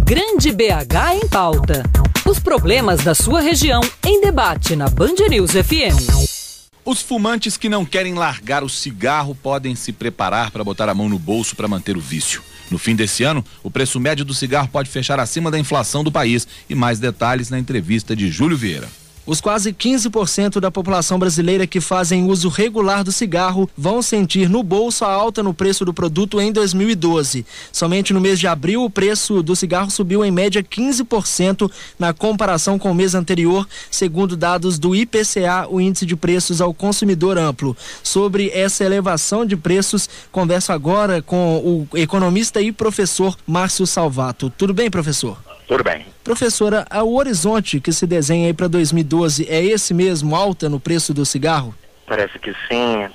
Grande BH em pauta. Os problemas da sua região em debate na Band News FM. Os fumantes que não querem largar o cigarro podem se preparar para botar a mão no bolso para manter o vício. No fim desse ano, o preço médio do cigarro pode fechar acima da inflação do país. E mais detalhes na entrevista de Júlio Vieira. Os quase 15% da população brasileira que fazem uso regular do cigarro vão sentir no bolso a alta no preço do produto em 2012. Somente no mês de abril, o preço do cigarro subiu em média 15% na comparação com o mês anterior, segundo dados do IPCA, o Índice de Preços ao Consumidor Amplo. Sobre essa elevação de preços, converso agora com o economista e professor Márcio Salvato. Tudo bem, professor? Tudo bem. Professora, o horizonte que se desenha aí para 2012 é esse mesmo, alta no preço do cigarro? Parece que sim.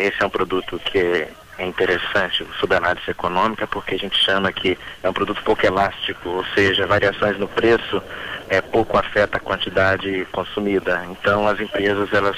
Esse é um produto que é interessante sob análise econômica, porque a gente chama que é um produto pouco elástico, ou seja, variações no preço pouco afeta a quantidade consumida. Então as empresas, elas,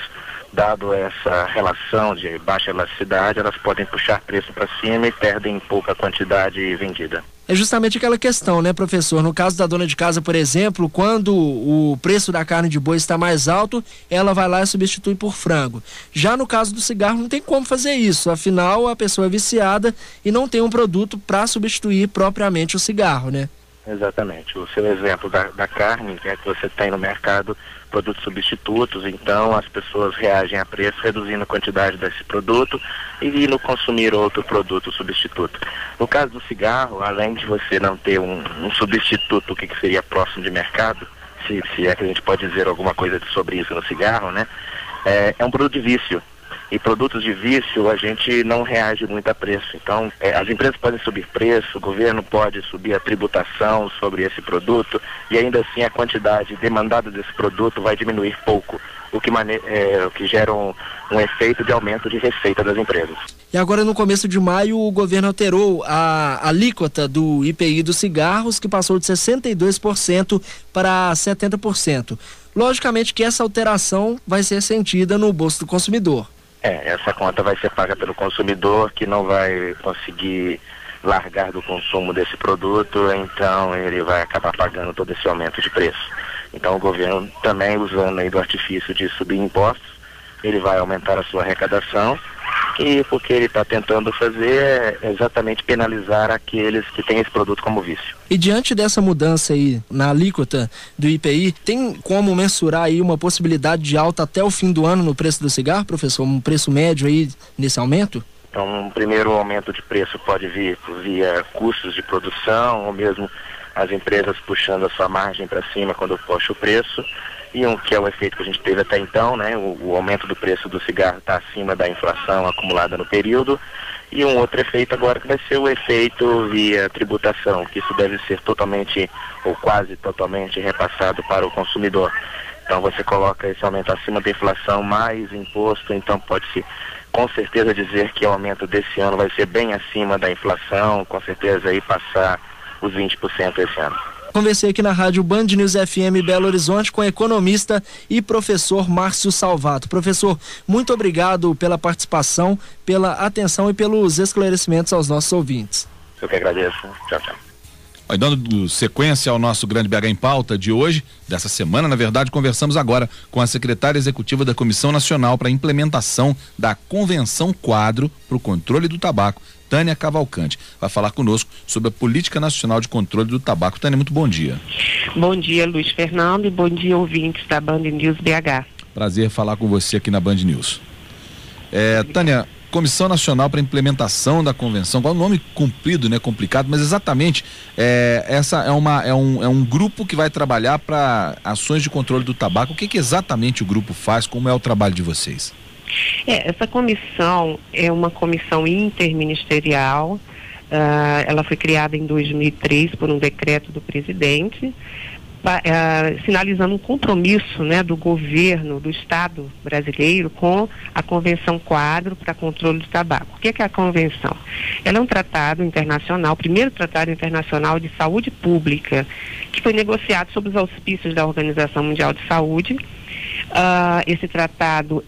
dado essa relação de baixa elasticidade, elas podem puxar preço para cima e perdem pouca quantidade vendida. É justamente aquela questão, né, professor? No caso da dona de casa, por exemplo, quando o preço da carne de boi está mais alto, ela vai lá e substitui por frango. Já no caso do cigarro, não tem como fazer isso. Afinal, a pessoa é viciada e não tem um produto para substituir propriamente o cigarro, né? Exatamente. O seu exemplo da carne, que você tem no mercado produtos substitutos, então as pessoas reagem a preço reduzindo a quantidade desse produto e indo consumir outro produto substituto. No caso do cigarro, além de você não ter um substituto que seria próximo de mercado, se é que a gente pode dizer alguma coisa sobre isso no cigarro, né? É um produto de vício. E produtos de vício a gente não reage muito a preço. Então, as empresas podem subir preço, o governo pode subir a tributação sobre esse produto e ainda assim a quantidade demandada desse produto vai diminuir pouco, o que gera um efeito de aumento de receita das empresas. E agora, no começo de maio, o governo alterou a alíquota do IPI dos cigarros, que passou de 62% para 70%. Logicamente que essa alteração vai ser sentida no bolso do consumidor. Essa conta vai ser paga pelo consumidor, que não vai conseguir largar do consumo desse produto, então ele vai acabar pagando todo esse aumento de preço. Então o governo também, usando aí do artifício de subir impostos, ele vai aumentar a sua arrecadação, e o que ele está tentando fazer é exatamente penalizar aqueles que têm esse produto como vício. E diante dessa mudança aí na alíquota do IPI, tem como mensurar aí uma possibilidade de alta até o fim do ano no preço do cigarro, professor? Um preço médio aí nesse aumento? Então, um primeiro aumento de preço pode vir via custos de produção, ou mesmo as empresas puxando a sua margem para cima quando puxa o preço. E que é o efeito que a gente teve até então, né? O aumento do preço do cigarro está acima da inflação acumulada no período. E um outro efeito agora que vai ser o efeito via tributação, que isso deve ser totalmente ou quase totalmente repassado para o consumidor. Então você coloca esse aumento acima da inflação mais imposto, então pode-se com certeza dizer que o aumento desse ano vai ser bem acima da inflação, com certeza aí passar os 20% esse ano. Conversei aqui na rádio Band News FM Belo Horizonte com o economista e professor Márcio Salvato. Professor, muito obrigado pela participação, pela atenção e pelos esclarecimentos aos nossos ouvintes. Eu que agradeço. Tchau, tchau. Dando sequência ao nosso Grande BH em Pauta de hoje, dessa semana, na verdade, conversamos agora com a secretária executiva da Comissão Nacional para a Implementação da Convenção Quadro para o Controle do Tabaco, Tânia Cavalcante. Vai falar conosco sobre a Política Nacional de Controle do Tabaco. Tânia, muito bom dia. Bom dia, Luiz Fernando, e bom dia, ouvintes da Band News BH. Prazer falar com você aqui na Band News. Tânia, Comissão Nacional para a Implementação da Convenção, qual é o nome comprido, né, complicado, mas exatamente essa é um grupo que vai trabalhar para ações de controle do tabaco. O que exatamente o grupo faz? Como é o trabalho de vocês? Essa comissão é uma comissão interministerial. Ela foi criada em 2003 por um decreto do presidente, sinalizando um compromisso, né, do governo, do Estado brasileiro com a Convenção Quadro para Controle do Tabaco. O que é a Convenção? Ela é um tratado internacional, o primeiro tratado internacional de saúde pública, que foi negociado sob os auspícios da Organização Mundial de Saúde. Esse tratado,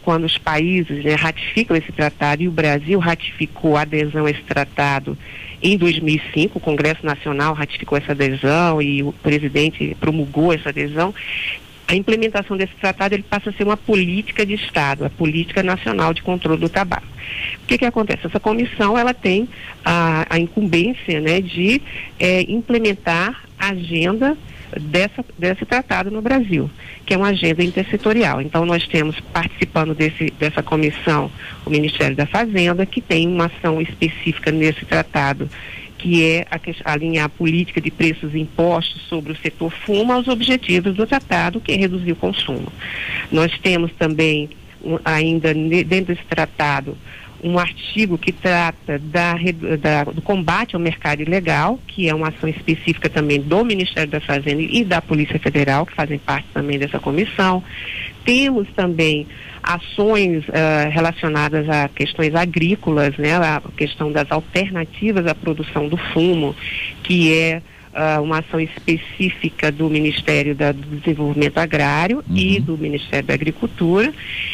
quando os países, né, ratificam esse tratado, e o Brasil ratificou a adesão a esse tratado Em 2005, o Congresso Nacional ratificou essa adesão e o presidente promulgou essa adesão. A implementação desse tratado ele passa a ser uma política de Estado, a política nacional de controle do tabaco. O que acontece? Essa comissão ela tem a incumbência, né, de implementar a agenda desse tratado no Brasil, que é uma agenda intersetorial. Então nós temos participando dessa comissão o Ministério da Fazenda, que tem uma ação específica nesse tratado, que é alinhar a política de preços e impostos sobre o setor fumo aos objetivos do tratado, que é reduzir o consumo. Nós temos também, ainda dentro desse tratado, um artigo que trata do combate ao mercado ilegal, que é uma ação específica também do Ministério da Fazenda e da Polícia Federal, que fazem parte também dessa comissão. Temos também ações relacionadas a questões agrícolas, né, a questão das alternativas à produção do fumo, que é uma ação específica do Ministério do Desenvolvimento Agrário e do Ministério da Agricultura,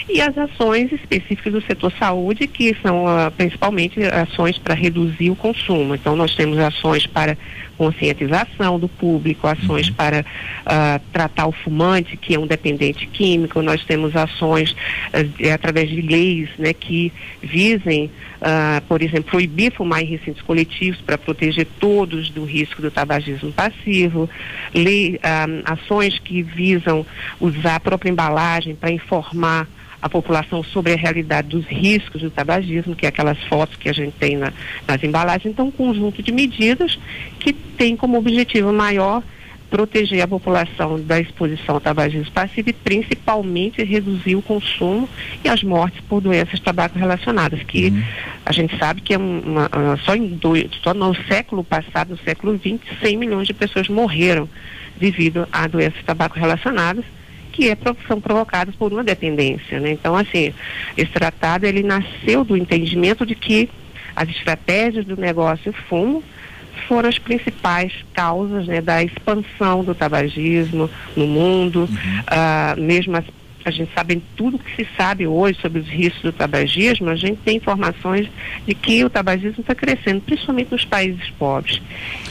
e as ações específicas do setor saúde, que são principalmente ações para reduzir o consumo. Então nós temos ações para conscientização do público, ações para tratar o fumante, que é um dependente químico. Nós temos ações através de leis, né, que visem, por exemplo, proibir fumar em recintos coletivos para proteger todos do risco do tabagismo passivo, ações que visam usar a própria embalagem para informar a população sobre a realidade dos riscos do tabagismo, que é aquelas fotos que a gente tem nas embalagens. Então, um conjunto de medidas que tem como objetivo maior proteger a população da exposição ao tabagismo passivo e principalmente reduzir o consumo e as mortes por doenças tabaco relacionadas, que a gente sabe que é só no século passado, no século XX, 100 milhões de pessoas morreram devido a doenças tabaco relacionadas, que são provocadas por uma dependência, né? Então, assim, esse tratado ele nasceu do entendimento de que as estratégias do negócio fumo foram as principais causas, né, da expansão do tabagismo no mundo. Mesmo a gente sabe tudo que se sabe hoje sobre os riscos do tabagismo, a gente tem informações de que o tabagismo está crescendo, principalmente nos países pobres.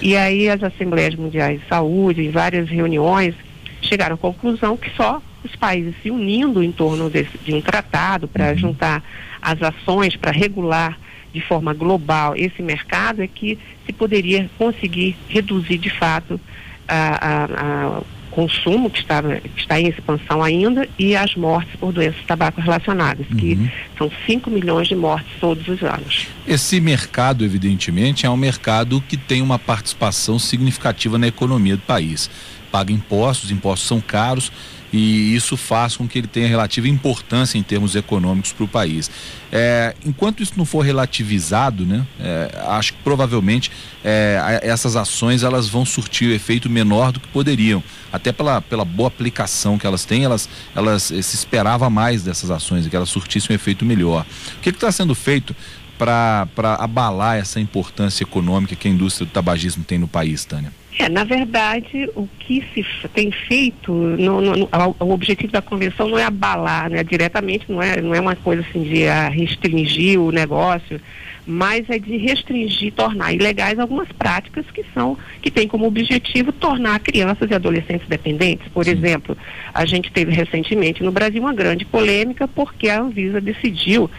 E aí as Assembleias Mundiais de Saúde, em várias reuniões, chegaram à conclusão que só os países se unindo em torno de um tratado para juntar as ações para regular de forma global esse mercado é que se poderia conseguir reduzir de fato o consumo que está em expansão ainda e as mortes por doenças tabaco relacionadas, que são 5 milhões de mortes todos os anos. Esse mercado, evidentemente, é um mercado que tem uma participação significativa na economia do país. Paga impostos, impostos são caros e isso faz com que ele tenha relativa importância em termos econômicos para o país. Enquanto isso não for relativizado, né, acho que provavelmente essas ações elas vão surtir o efeito menor do que poderiam, até pela boa aplicação que elas têm, elas se esperava mais dessas ações, que elas surtissem um efeito melhor. O que está sendo feito para abalar essa importância econômica que a indústria do tabagismo tem no país, Tânia? Na verdade, o que se tem feito, o objetivo da convenção não é abalar, né, diretamente, não é uma coisa assim de restringir o negócio, mas é de restringir, tornar ilegais algumas práticas que têm como objetivo tornar crianças e adolescentes dependentes. Por exemplo, a gente teve recentemente no Brasil uma grande polêmica porque a Anvisa decidiu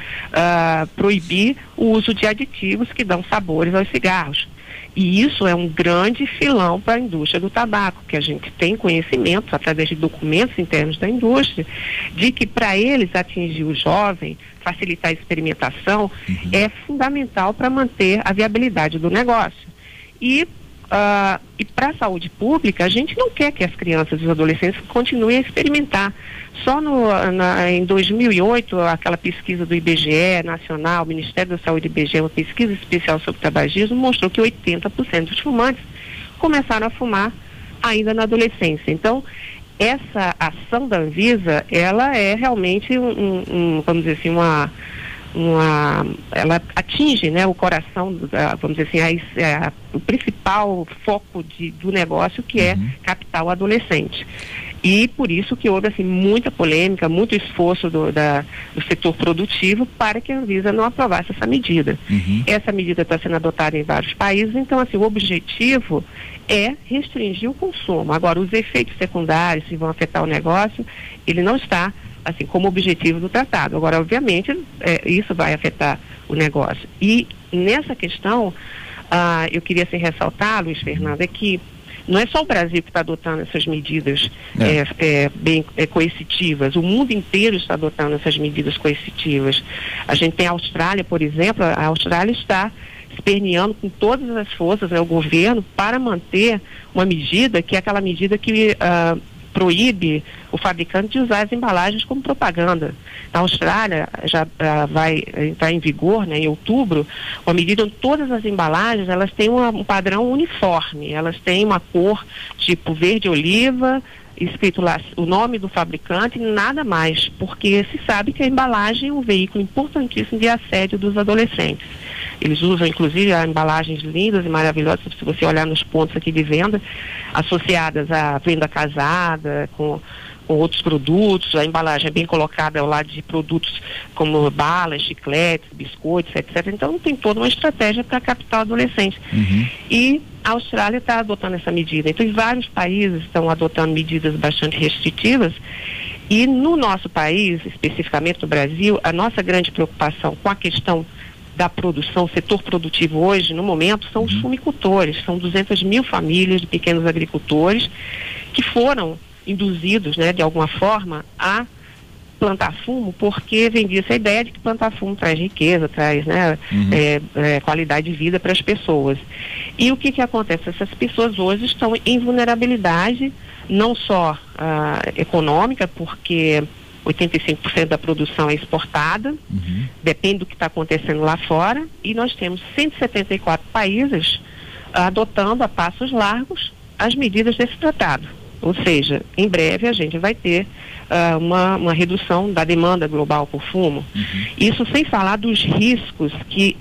proibir o uso de aditivos que dão sabores aos cigarros. E isso é um grande filão para a indústria do tabaco, que a gente tem conhecimento, através de documentos internos da indústria, de que para eles atingir o jovem, facilitar a experimentação, é fundamental para manter a viabilidade do negócio. E para a saúde pública, a gente não quer que as crianças e os adolescentes continuem a experimentar. Só em 2008, aquela pesquisa do IBGE nacional, o Ministério da Saúde e IBGE, uma pesquisa especial sobre tabagismo, mostrou que 80% dos fumantes começaram a fumar ainda na adolescência. Então, essa ação da Anvisa, ela é realmente vamos dizer assim, ela atinge, né, o coração, vamos dizer assim, o principal foco do negócio, que é captar o adolescente. E por isso que houve assim, muita polêmica, muito esforço do setor produtivo para que a Anvisa não aprovasse essa medida. Essa medida está sendo adotada em vários países, então assim, o objetivo é restringir o consumo. Agora, os efeitos secundários, se vão afetar o negócio, ele não está assim como objetivo do tratado. Agora, obviamente, isso vai afetar o negócio. E nessa questão, eu queria assim, ressaltar, Luiz Fernando, é que não é só o Brasil que está adotando essas medidas bem coercitivas. O mundo inteiro está adotando essas medidas coercitivas. A gente tem a Austrália, por exemplo. A Austrália está esperneando com todas as forças, o governo, para manter uma medida que é aquela medida que proíbe o fabricante de usar as embalagens como propaganda. Na Austrália já vai entrar em vigor, né, em outubro, uma medida onde todas as embalagens elas têm um padrão uniforme, elas têm uma cor tipo verde oliva, escrito lá o nome do fabricante e nada mais, porque se sabe que a embalagem é um veículo importantíssimo de assédio dos adolescentes. Eles usam, inclusive, embalagens lindas e maravilhosas, se você olhar nos pontos aqui de venda, associadas à venda casada, com outros produtos. A embalagem é bem colocada ao lado de produtos como balas, chicletes, biscoitos, etc. Então, tem toda uma estratégia para captar o adolescente. E a Austrália está adotando essa medida. Então, vários países estão adotando medidas bastante restritivas. E no nosso país, especificamente no Brasil, a nossa grande preocupação com a questão da produção, o setor produtivo hoje, no momento, são os fumicultores. São 200 mil famílias de pequenos agricultores que foram induzidos, né, de alguma forma, a plantar fumo, porque vendia-se a ideia de que plantar fumo traz riqueza, traz, né, qualidade de vida para as pessoas. E o que acontece? Essas pessoas hoje estão em vulnerabilidade, não só econômica, porque 85% da produção é exportada, depende do que está acontecendo lá fora, e nós temos 174 países adotando a passos largos as medidas desse tratado. Ou seja, em breve a gente vai ter uma redução da demanda global por fumo. Isso sem falar dos riscos que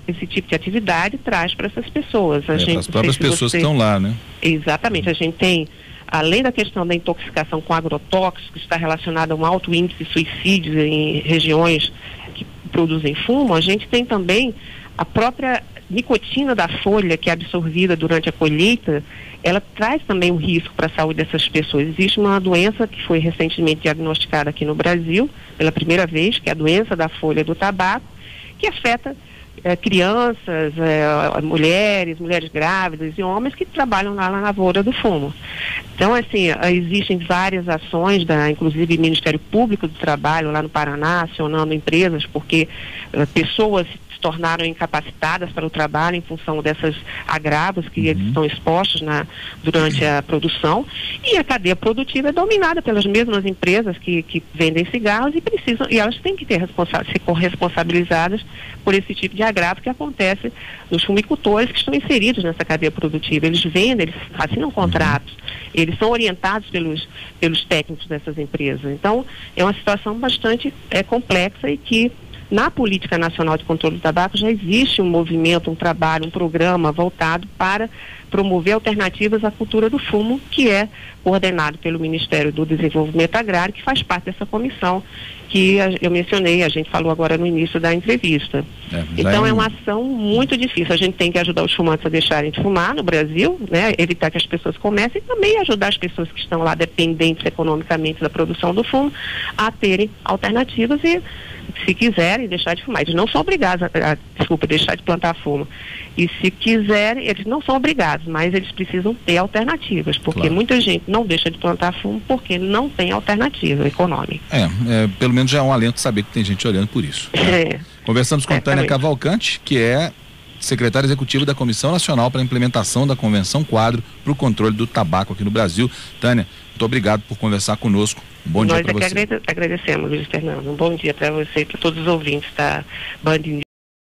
esse tipo de atividade traz para essas pessoas. As próprias pessoas que estão lá, né? Exatamente. A gente tem, além da questão da intoxicação com agrotóxicos, que está relacionada a um alto índice de suicídios em regiões que produzem fumo, a gente tem também a própria nicotina da folha que é absorvida durante a colheita. Ela traz também um risco para a saúde dessas pessoas. Existe uma doença que foi recentemente diagnosticada aqui no Brasil, pela primeira vez, que é a doença da folha do tabaco, que afeta crianças, mulheres grávidas e homens que trabalham lá na lavoura do fumo. Então, assim, existem várias ações, inclusive o Ministério Público do Trabalho lá no Paraná, acionando empresas, porque pessoas se tornaram incapacitadas para o trabalho em função dessas agravos que eles estão expostos durante a produção, e a cadeia produtiva é dominada pelas mesmas empresas que vendem cigarros e elas têm que ser corresponsabilizadas por esse tipo de agravo que acontece nos fumicultores que estão inseridos nessa cadeia produtiva. Eles vendem, eles assinam contratos, eles são orientados pelos técnicos dessas empresas. Então, é uma situação bastante complexa e que na Política Nacional de Controle do Tabaco já existe um movimento, um trabalho, um programa voltado para promover alternativas à cultura do fumo, que é coordenado pelo Ministério do Desenvolvimento Agrário, que faz parte dessa comissão que eu mencionei, a gente falou agora no início da entrevista. Então é uma ação muito difícil. A gente tem que ajudar os fumantes a deixarem de fumar no Brasil, né, evitar que as pessoas comecem, e também ajudar as pessoas que estão lá dependentes economicamente da produção do fumo a terem alternativas e, se quiserem, deixar de fumar. Eles não são obrigados a deixar de plantar fumo. E se quiserem, eles não são obrigados, mas eles precisam ter alternativas, porque muita gente não deixa de plantar fumo porque não tem alternativa econômica. Pelo menos já é um alento saber que tem gente olhando por isso. Conversamos com Tânia Cavalcante, que é secretária executiva da Comissão Nacional para a Implementação da Convenção Quadro para o Controle do Tabaco aqui no Brasil. Tânia, muito obrigado por conversar conosco. Um bom dia para você. Nós agradecemos, Luiz Fernando. Um bom dia para você e para todos os ouvintes da Band News.